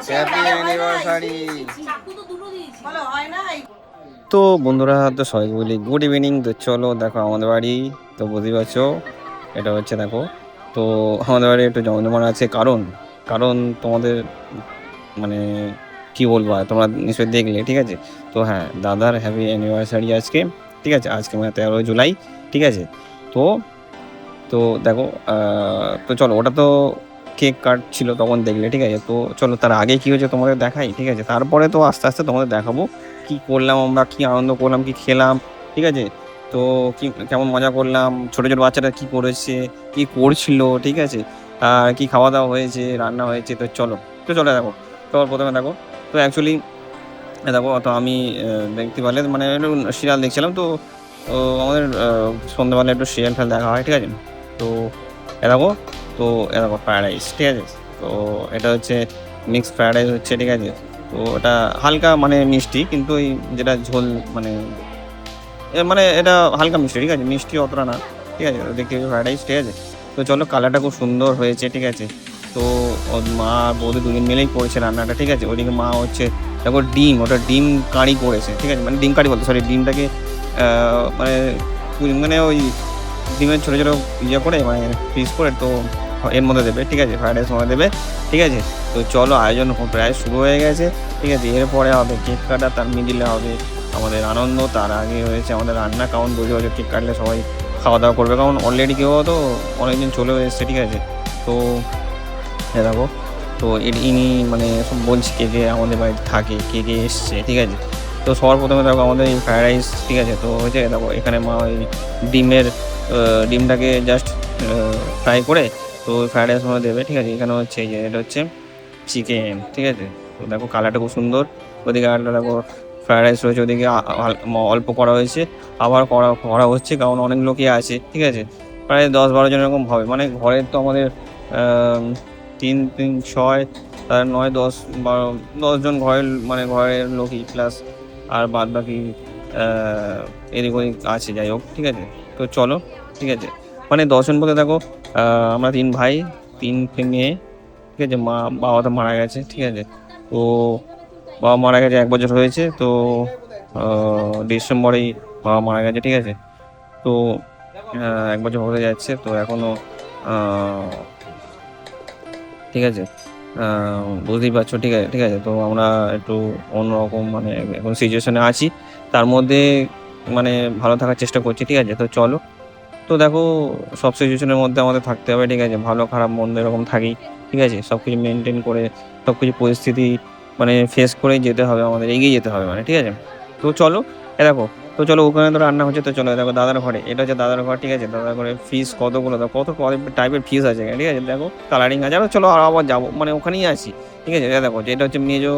Happy anniversary. তো বন্ধুরা, তো সবাই বলি গুড ইভিনিং। তো চলো দেখো আমাদের বাড়ি, তো বুঝতেই পারছো এটা হচ্ছে দেখো। তো আমাদের বাড়ি একটু জমজমান আছে, কারণ কারণ তোমাদের মানে কি বলবো আর, তোমরা নিশ্চয়ই দেখলে, ঠিক আছে। তো হ্যাঁ, দাদার হ্যাপি অ্যানিভার্সারি আজকে, ঠিক আছে। আজকে মানে 13 জুলাই, ঠিক আছে। তো তো দেখো তো চলো, ওটা তো কেক কাটছিল তখন দেখলে, ঠিক আছে। তো চলো তার আগে কি হয়েছে তোমাদের দেখাই, ঠিক আছে। তারপরে তো আস্তে আস্তে তোমাদের দেখাবো কি করলাম আমরা, কি আনন্দ করলাম, কি খেলাম, ঠিক আছে। তো কি কেমন মজা করলাম, ছোট ছোট বাচ্চারা কি করেছে, কি করছিল, ঠিক আছে। আর কি খাওয়া দাওয়া হয়েছে, রান্না হয়েছে। তো চলো, তো চলো দেখো। তো প্রথমে দেখো, তো অ্যাকচুয়ালি দেখো, তো আমি দেখতে পারলে মানে একটু সিরিয়াল দেখছিলাম। তো তো আমাদের সন্ধ্যাবেলা একটু সিরিয়াল ফেল দেখা হয়, ঠিক আছে। তো এ দেখো, তো এ দেখো ফ্রায়েড রাইস, ঠিক আছে। তো এটা হচ্ছে মিক্সড ফ্রায়েড রাইস হচ্ছে, ঠিক আছে। তো এটা হালকা মানে মিষ্টি, কিন্তু এই যেটা ঝোল মানে মানে এটা হালকা মিষ্টি, ঠিক আছে, মিষ্টি অতটা না, ঠিক আছে। দেখতে ফ্রায়েড রাইস, ঠিক আছে। তো চলো, কালারটা খুব সুন্দর হয়েছে, ঠিক আছে। তো ওর মা আর বৌদি দুজন মিলেই করেছে রান্নাটা, ঠিক আছে। ওইদিকে মা হচ্ছে দেখো ডিম, ওটা ডিম কারি করেছে, ঠিক আছে। মানে ডিম কারি বলতে সরি, ডিমটাকে মানে মানে ওই ডিমের ছোটো ছোটো ইয়ে করে মানে পিস করে, তো এর মধ্যে দেবে, ঠিক আছে, ফ্রায়েড রাইস মধ্যে দেবে, ঠিক আছে। তো চলো, আয়োজন প্রায় শুরু হয়ে গেছে, ঠিক আছে। এরপরে হবে কেক কাটা, তার মিডিলে হবে আমাদের আনন্দ, তার আগে হয়েছে আমাদের রান্না। কারণ বুঝতে পারছো কেক কাটলে সবাই খাওয়া দাওয়া করবে, কারণ অলরেডি কেউ তো অনেকদিন চলেও এসছে, ঠিক আছে। তো দেখো, তো ইনি মানে সব বলছি কে কে আমাদের বাড়িতে থাকে, কে কে এসছে, ঠিক আছে। তো সবার প্রথমে দেখো আমাদের এই ফ্রায়েড রাইস, ঠিক আছে। তো হয়েছে দেখো, এখানে মা ওই ডিমের ডিমটাকে জাস্ট ফ্রাই করে তো ফ্রায়েড রাইস মধ্যে দেবে, ঠিক আছে। এখানে হচ্ছে এই যে এটা হচ্ছে চিকেন, ঠিক আছে। তো দেখো কালারটা খুব সুন্দর। ওদিকে আর দেখো ফ্রায়েড রাইস রয়েছে, ওদিকে অল্প করা হয়েছে, আবার করা করা হচ্ছে, কারণ অনেক লোকই আছে, ঠিক আছে। প্রায় 10-12 জন এরকম হবে, মানে ঘরের তো আমাদের 3-3-6 তার 9-10-12 10 জন ঘরের মানে ঘরের লোকই প্লাস আর বাদ বাকি এদিক ওদিক আছে, যাই হোক, ঠিক আছে। তো চলো, ঠিক আছে। মানে 10 জন বলতে দেখো, আমরা 3 ভাই, 3 মেয়ে, ঠিক আছে। বাবা তো মারা গেছে, ঠিক আছে। তো বাবা মারা গেছে 1 বছর হয়েছে। তো ডিসেম্বরেই বাবা মারা গেছে, ঠিক আছে। তো 1 বছর হতে যাচ্ছে, তো এখনো ঠিক আছে। বুঝতেই পারছো, ঠিক আছে, ঠিক আছে। তো আমরা একটু অন্যরকম মানে এখন সিচুয়েশনে আছি, তার মধ্যে মানে ভালো থাকার চেষ্টা করছি, ঠিক আছে। তো চলো, তো দেখো সব সিচুয়েশনের মধ্যে আমাদের থাকতে হবে, ঠিক আছে। ভালো খারাপ মন্দ এরকম থাকেই, ঠিক আছে। সব কিছু মেনটেন করে সব কিছু পরিস্থিতি মানে ফেস করেই যেতে হবে, আমাদের এগিয়ে যেতে হবে মানে, ঠিক আছে। তো চলো, দেখো, তো চলো ওখানে তো রান্না হচ্ছে। তো চলো দেখো দাদার ঘরে, এটা হচ্ছে দাদার ঘর, ঠিক আছে। দাদার ঘরে ফিস কতগুলো, দেখো কত টাইপের ফিস আছে এখানে, ঠিক আছে। দেখো কালারিং আছে, আর চলো আর আবার যাবো মানে ওখানেই আছি, ঠিক আছে। এটা দেখো, এটা হচ্ছে মেজো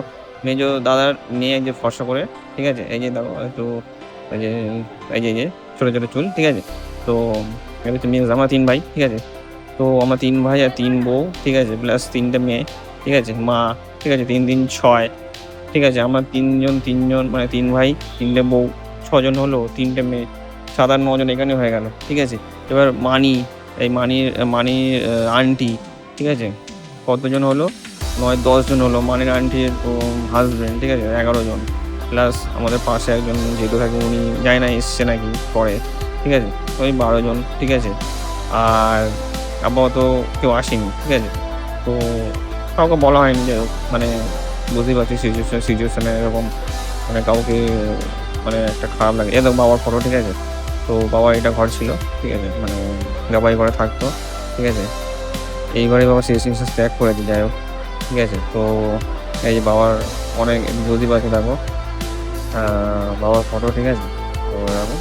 মেজো দাদার মেয়ে, যে ফর্সা করে, ঠিক আছে। এই যে দেখো একটু এই যে এই যে ছোটো ছোটো চুল, ঠিক আছে। তো এবার তুমি আমরা 3 ভাই, ঠিক আছে। তো আমরা 3 ভাই আর 3 বউ, ঠিক আছে, প্লাস 3টে মেয়ে, ঠিক আছে। মা, ঠিক আছে, 3-3-6, ঠিক আছে। আমরা 3জন মানে 3 ভাই, 3টে বউ, 6 জন হলো, 3টে মেয়ে, 7 আর 9 জন এখানে হয়ে গেল, ঠিক আছে। এবার এই মানির আন্টি, ঠিক আছে, কতজন হলো, 9-10 জন হলো। মানির আন্টির হাজবেন্ড, ঠিক আছে, 11 জন, প্লাস আমাদের পাশে একজন যেহেতু থাকে, উনি যায় না, এসছে নাকি পরে, ঠিক আছে। ওই 12 জন, ঠিক আছে। আর আপাতত কেউ আসেনি, ঠিক আছে। তো কাউকে বলা হয়নি, যে মানে বুঝতেই পারছি সিচুয়েশনে এরকম মানে কাউকে মানে একটা খারাপ লাগে। এ তো বাবার ফটো, ঠিক আছে। তো বাবা এটা ঘর ছিল, ঠিক আছে, মানে বাবা এই ঘরে থাকতো, ঠিক আছে। এইবারে বাবা শেষ নিঃশ্বাস ত্যাগ করেছে, যাই হোক, ঠিক আছে। তো এই যে বাবার অনেক বুঝতেই পারছি দেখো বাবার ফটো, ঠিক আছে। তো দেখো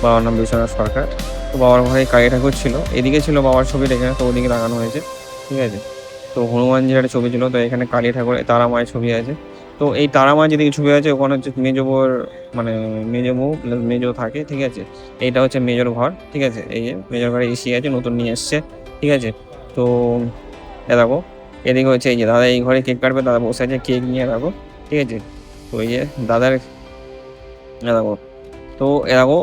বাবার নাম বিশ্বনাথ সরকার। তো বাবার ঘরে কালী ঠাকুর ছিল, এদিকে ছিল বাবার ছবিটা, এখানে তো ওদিকে লাগানো হয়েছে, ঠিক আছে। তো হনুমানজির একটা ছবি ছিল, তো এখানে কালী ঠাকুর তারা মায়ের ছবি আছে। তো এই তারা মায়ের যেদিকে ছবি আছে, ওখানে হচ্ছে মেজো বউর মানে মেজো বউ প্লাস মেজো থাকে, ঠিক আছে। এইটা হচ্ছে মেজোর ঘর, ঠিক আছে। এই যে মেজোর ঘরে এসি আছে, নতুন নিয়ে এসছে, ঠিক আছে। তো দেখো এদিকে হচ্ছে এই যে দাদা এই ঘরে কেক কাটবে, দাদা বসে আছে কেক নিয়ে, দেখো, ঠিক আছে। তো এই যে দাদার দেখো, তো এরকম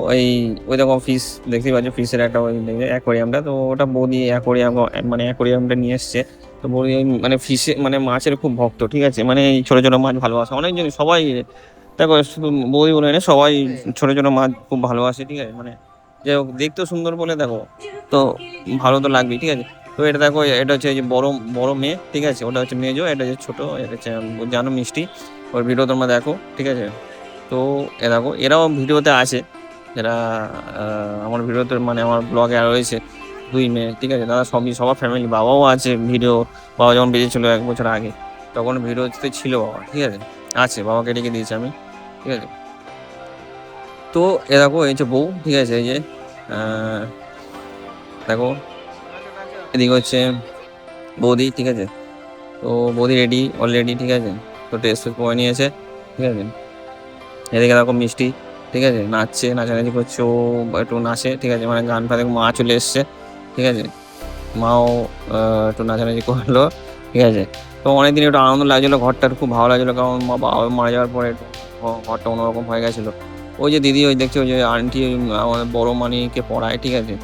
ওই দেখো ফিস দেখতেই পাচ্ছ, ফিসের একটা ওই অ্যাকোরিয়ামটা, তো ওটা বৌদি অ্যাকোরিয়ামটা নিয়ে এসছে, তো বৌদি মানে ফিশে মানে মাছের খুব ভক্ত, ঠিক আছে, মানে এই ছোটো ছোটো মাছ ভালোবাসে অনেকজন, সবাই দেখো শুধু বৌদি বলে না, সবাই ছোটো ছোটো মাছ খুব ভালোবাসে, ঠিক আছে, মানে যাই হোক দেখতেও সুন্দর বলে দেখো, তো ভালো তো লাগবেই, ঠিক আছে। তো এটা দেখো, এটা হচ্ছে এই যে বড় বড় মেয়ে, ঠিক আছে, ওটা হচ্ছে মেজো, এটা হচ্ছে ছোট, এটা হচ্ছে জানো মিষ্টি। ওর ভিডিও তোমরা দেখো, ঠিক আছে। তো এ দেখো এরাও ভিডিওতে আছে, এরা আমার ভিডিওতে মানে আমার ব্লগে রয়েছে দুই মেয়ে, ঠিক আছে, দাদা সবই সবার ফ্যামিলি, বাবাও আছে ভিডিও, বাবা যখন বেঁচে ছিল 1 বছর আগে, তখন ভিডিওতে ছিল বাবা, ঠিক আছে, আছে, বাবাকে রেখে দিয়েছি আমি, ঠিক আছে। তো এ দেখো এই যে বউ, ঠিক আছে, এই যে আহ, দেখো এদিকে হচ্ছে বৌদি, ঠিক আছে। তো বৌদি রেডি অলরেডি, ঠিক আছে, তো টেস্ট করে নিয়েছে, ঠিক আছে। এদিকে দেখো মিষ্টি, ঠিক আছে, নাচছে, নাচানাচি করছে, ও একটু নাচে, ঠিক আছে, মানে গান ফানে, মা চলে এসছে, ঠিক আছে, মাও একটু নাচানাচি করলো, ঠিক আছে। তো অনেকদিন একটু আনন্দ লাগছিলো, ঘরটা খুব ভালো লাগছিলো, কারণ মা বাবা মারা যাওয়ার পরে একটু ঘরটা অন্যরকম হয়ে গেছিলো। ওই যে দিদি, ওই দেখছি ওই যে আন্টি, আমাদের বড় মানিকে পড়ায়, ঠিক আছে,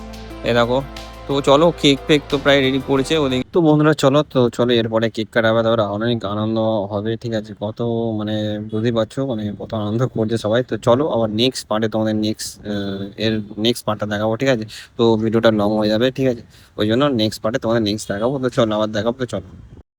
এ দেখো। তো চলো কেক ফেক তো প্রায় রেডি করেছে ওদিকে, তো বন্ধুরা চলো, তো চলো এরপরে কেক কাটাবে, তারপরে অনেক আনন্দ হবে, ঠিক আছে, কত মানে বুঝতেই পারছো মানে কত আনন্দ করছে সবাই। তো চলো আবার নেক্সট পার্টে তোমাদের এর নেক্সট পার্টটা দেখাবো, ঠিক আছে। তো ভিডিওটা লং হয়ে যাবে, ঠিক আছে, ওই জন্য নেক্সট পার্টে তোমাদের নেক্সট দেখাবো, তো চলো আবার দেখাবো, তো চলো।